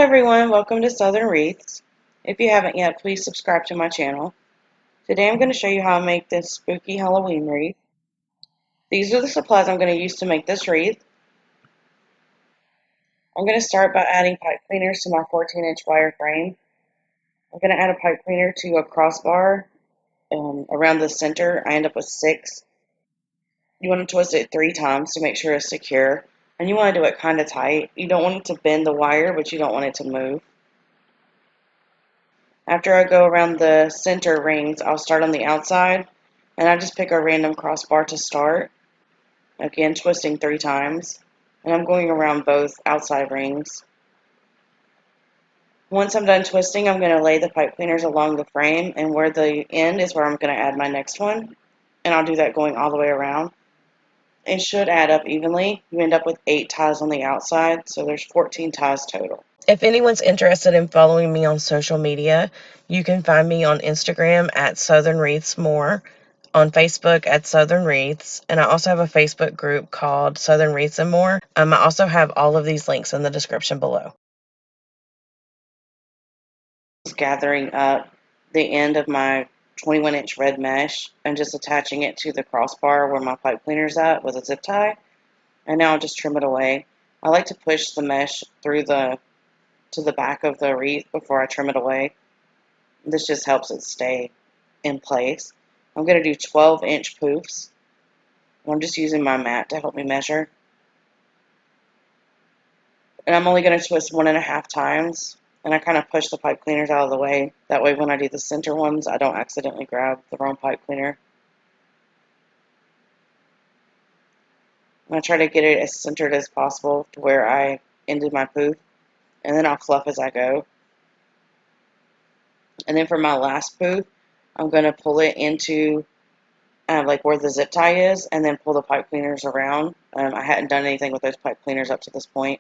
everyone, welcome to Southern Wreaths. If you haven't yet, please subscribe to my channel. Today I'm going to show you how I make this spooky Halloween wreath. These are the supplies I'm going to use to make this wreath. I'm going to start by adding pipe cleaners to my 14-inch wire frame. I'm going to add a pipe cleaner to a crossbar around the center. I end up with 6. You want to twist it 3 times to make sure it's secure. And you want to do it kind of tight. You don't want it to bend the wire, but you don't want it to move. After I go around the center rings, I'll start on the outside, and I just pick a random crossbar to start, again twisting 3 times, and I'm going around both outside rings. Once I'm done twisting, I'm going to lay the pipe cleaners along the frame, and where the end is where I'm going to add my next one, and I'll do that going all the way around. It should add up evenly. You end up with 8 ties on the outside, so there's 14 ties total. If anyone's interested in following me on social media, you can find me on Instagram at Southern Wreaths More, on Facebook at Southern Wreaths, and I also have a Facebook group called Southern Wreaths and More. I also have all of these links in the description below. Gathering up the end of my 21-inch red mesh and just attaching it to the crossbar where my pipe cleaner's at with a zip tie, and now I'll just trim it away. I like to push the mesh through to the back of the wreath before I trim it away. This just helps it stay in place. I'm going to do 12-inch poofs. I'm just using my mat to help me measure. And I'm only going to twist 1.5 times. And I kind of push the pipe cleaners out of the way. That way when I do the center ones, I don't accidentally grab the wrong pipe cleaner. And I try to get it as centered as possible to where I ended my poof. And then I'll fluff as I go. And then for my last poof, I'm going to pull it into like where the zip tie is, and then pull the pipe cleaners around. I hadn't done anything with those pipe cleaners up to this point.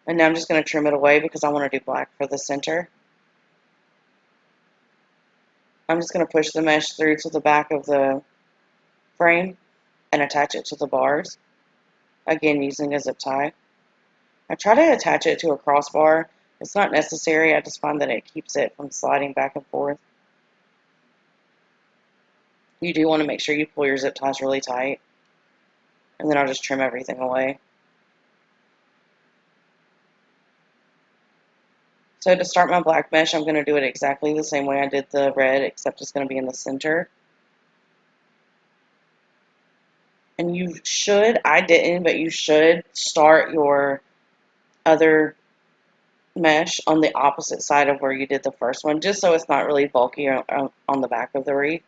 And now I'm just going to trim it away because I want to do black for the center. I'm just going to push the mesh through to the back of the frame and attach it to the bars, again using a zip tie. I try to attach it to a crossbar. It's not necessary, I just find that it keeps it from sliding back and forth. You do want to make sure you pull your zip ties really tight, and then I'll just trim everything away. So to start my black mesh, I'm going to do it exactly the same way I did the red, except it's going to be in the center. And you should, I didn't, but you should start your other mesh on the opposite side of where you did the first one, just so it's not really bulky on the back of the wreath.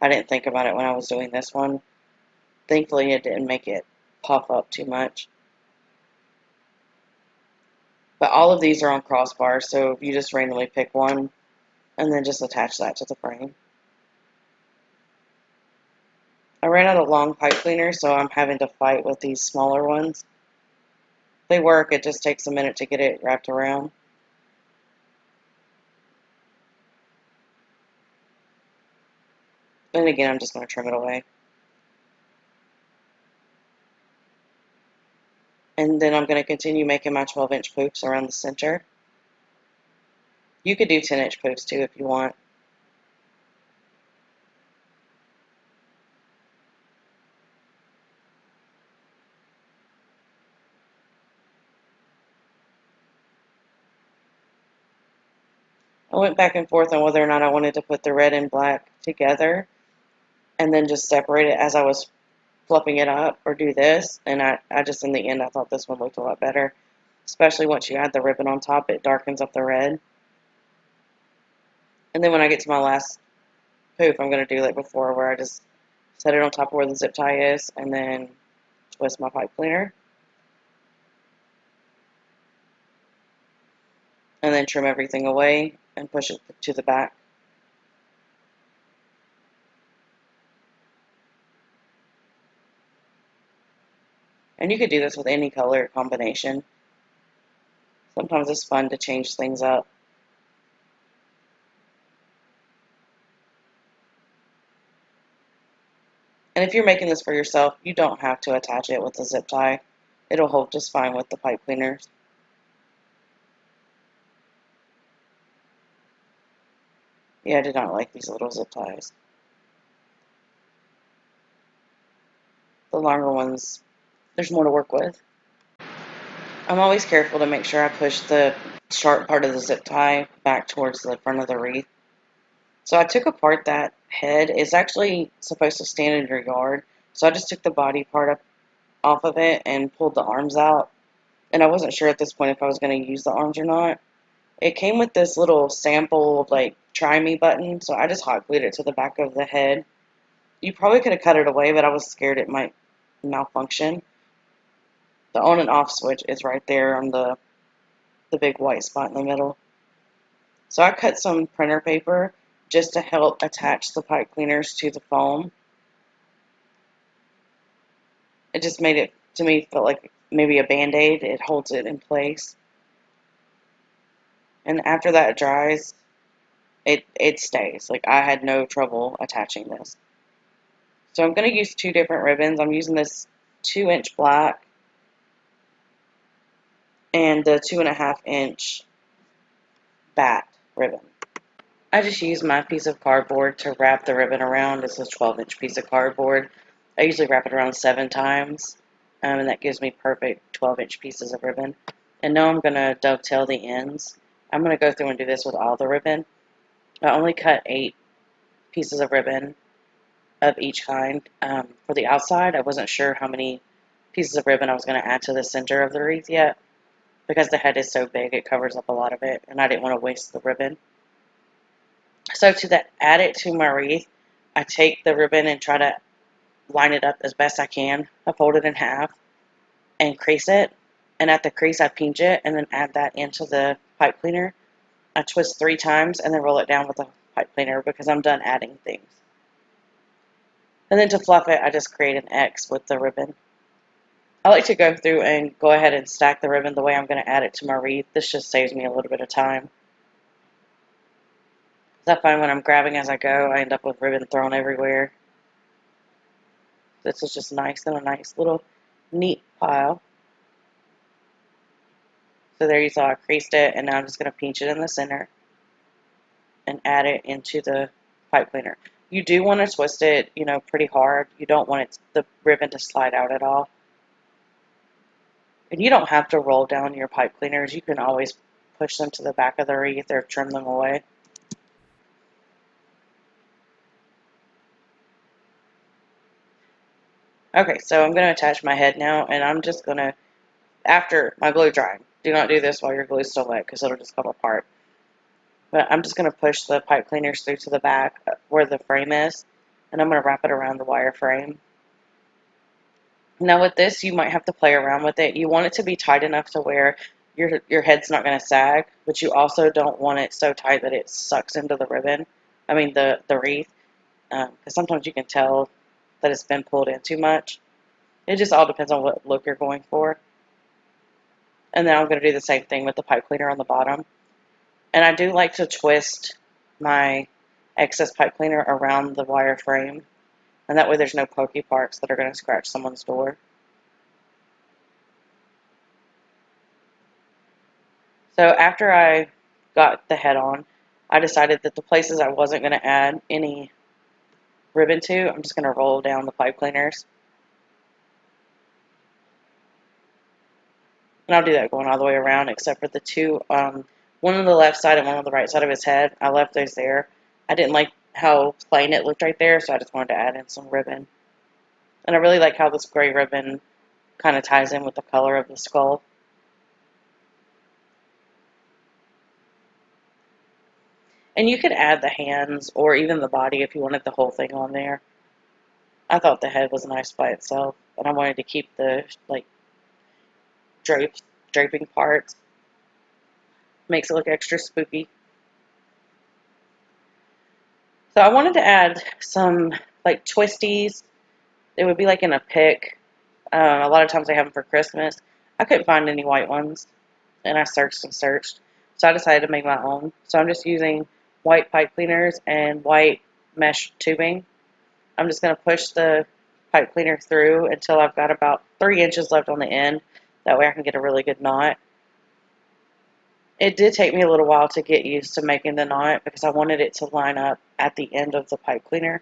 I didn't think about it when I was doing this one. Thankfully, it didn't make it puff up too much. But all of these are on crossbars, so you just randomly pick one and then just attach that to the frame. I ran out of long pipe cleaners, so I'm having to fight with these smaller ones. They work, it just takes a minute to get it wrapped around. And again, I'm just going to trim it away. And then I'm going to continue making my 12-inch poofs around the center. You could do 10-inch poofs too if you want. I went back and forth on whether or not I wanted to put the red and black together and then just separate it as I was fluffing it up, or do this. And I just, in the end, I thought this one looked a lot better. Especially once you add the ribbon on top, it darkens up the red. And then when I get to my last poof, I'm going to do like before, where I just set it on top of where the zip tie is and then twist my pipe cleaner. And then trim everything away and push it to the back. And you could do this with any color combination. Sometimes it's fun to change things up. And if you're making this for yourself, you don't have to attach it with a zip tie. It'll hold just fine with the pipe cleaners. Yeah, I did not like these little zip ties. The longer ones, there's more to work with. I'm always careful to make sure I push the sharp part of the zip tie back towards the front of the wreath. So I took apart that head. It's actually supposed to stand in your yard. So I just took the body part up off of it and pulled the arms out. And I wasn't sure at this point if I was going to use the arms or not. It came with this little sample, like, try me button. So I just hot glued it to the back of the head. You probably could have cut it away, but I was scared it might malfunction. The on and off switch is right there on the big white spot in the middle. So I cut some printer paper just to help attach the pipe cleaners to the foam. It just made it, to me, felt like maybe a Band-Aid. It holds it in place. And after that dries, it stays. Like, I had no trouble attaching this. So I'm going to use two different ribbons. I'm using this 2-inch black and the 2.5-inch bat ribbon. I just use my piece of cardboard to wrap the ribbon around. It's a 12-inch piece of cardboard. I usually wrap it around 7 times, and that gives me perfect 12-inch pieces of ribbon. And now I'm going to dovetail the ends. I'm going to go through and do this with all the ribbon. I only cut 8 pieces of ribbon of each kind. For the outside, I wasn't sure how many pieces of ribbon I was going to add to the center of the wreath yet, because the head is so big, it covers up a lot of it, and I didn't want to waste the ribbon. So to add it to my wreath, I take the ribbon and try to line it up as best I can. I fold it in half and crease it, and at the crease I pinch it and then add that into the pipe cleaner. I twist 3 times and then roll it down with a pipe cleaner because I'm done adding things. And then to fluff it, I just create an X with the ribbon. I like to go through and go ahead and stack the ribbon the way I'm going to add it to my wreath. This just saves me a little bit of time. I find when I'm grabbing as I go, I end up with ribbon thrown everywhere. This is just nice and a nice little neat pile. So there you saw I creased it, and now I'm just going to pinch it in the center and add it into the pipe cleaner. You do want to twist it, pretty hard. You don't want the ribbon to slide out at all. And you don't have to roll down your pipe cleaners. You can always push them to the back of the wreath or trim them away. Okay, so I'm going to attach my head now, and I'm just going to, after my glue drying, do not do this while your glue's still wet because it'll just come apart. But I'm just going to push the pipe cleaners through to the back where the frame is, and I'm going to wrap it around the wire frame. Now with this, you might have to play around with it. You want it to be tight enough to where your head's not going to sag, but you also don't want it so tight that it sucks into the ribbon. I mean the wreath, because sometimes you can tell that it's been pulled in too much. It just all depends on what look you're going for. And then I'm going to do the same thing with the pipe cleaner on the bottom. And I do like to twist my excess pipe cleaner around the wire frame, and that way there's no pokey parts that are going to scratch someone's door. So after I got the head on, I decided that the places I wasn't going to add any ribbon to, I'm just going to roll down the pipe cleaners. And I'll do that going all the way around, except for the two, one on the left side and one on the right side of his head. I left those there. I didn't like how plain it looked right there, so I just wanted to add in some ribbon. And I really like how this gray ribbon kind of ties in with the color of the skull. And you could add the hands or even the body if you wanted the whole thing on there. I thought the head was nice by itself, and I wanted to keep the draping parts. Makes it look extra spooky. So I wanted to add some twisties. It would be like in a pick. A lot of times I have them for Christmas. I couldn't find any white ones, and I searched and searched. So I decided to make my own. So I'm just using white pipe cleaners and white mesh tubing. I'm just going to push the pipe cleaner through until I've got about 3 inches left on the end. That way I can get a really good knot. It did take me a little while to get used to making the knot because I wanted it to line up at the end of the pipe cleaner.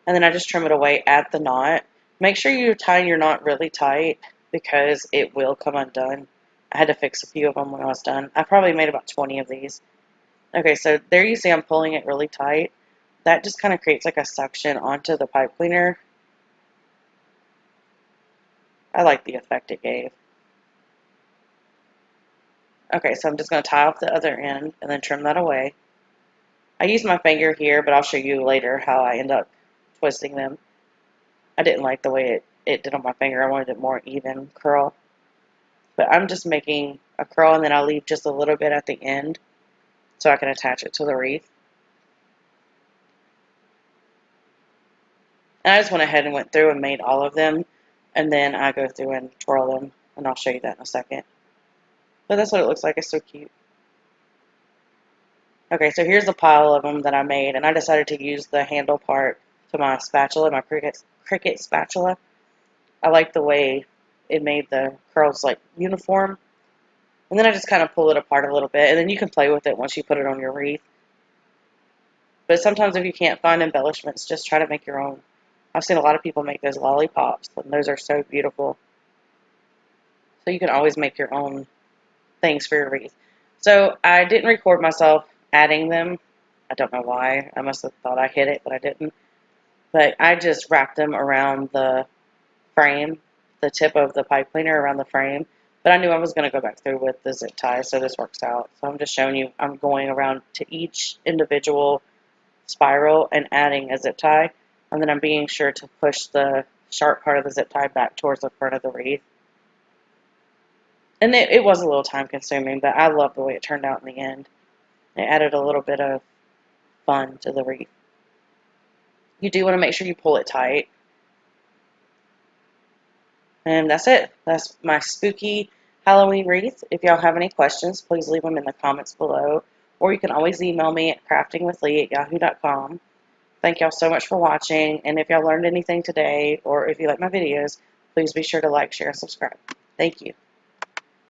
And then I just trim it away at the knot. Make sure you tie your knot really tight because it will come undone. I had to fix a few of them when I was done. I probably made about 20 of these. Okay, so there you see I'm pulling it really tight. That just kind of creates like a suction onto the pipe cleaner. I like the effect it gave. Okay, so I'm just going to tie off the other end and then trim that away. I use my finger here, but I'll show you later how I end up twisting them. I didn't like the way it did on my finger. I wanted it more even curl. But I'm just making a curl and then I'll leave just a little bit at the end so I can attach it to the wreath. And I just went ahead and went through and made all of them. And then I go through and twirl them. And I'll show you that in a second. But that's what it looks like. It's so cute. Okay, so here's the pile of them that I made. And I decided to use the handle part to my spatula, my Cricut spatula. I like the way it made the curls like uniform. And then I just kind of pull it apart a little bit. And then you can play with it once you put it on your wreath. But sometimes if you can't find embellishments, just try to make your own. I've seen a lot of people make those lollipops, and those are so beautiful. So you can always make your own things for your wreath. So I didn't record myself adding them. I don't know why. I must have thought I hit it, but I didn't. But I just wrapped them around the frame, the tip of the pipe cleaner around the frame. But I knew I was going to go back through with the zip tie, so this works out. So I'm just showing you I'm going around to each individual spiral and adding a zip tie. And then I'm being sure to push the sharp part of the zip tie back towards the front of the wreath. And it was a little time consuming, but I love the way it turned out in the end. It added a little bit of fun to the wreath. You do want to make sure you pull it tight. And that's it. That's my spooky Halloween wreath. If y'all have any questions, please leave them in the comments below. Or you can always email me at craftingwithlee@yahoo.com. Thank y'all so much for watching. And if y'all learned anything today, or if you like my videos, please be sure to like, share, and subscribe. Thank you.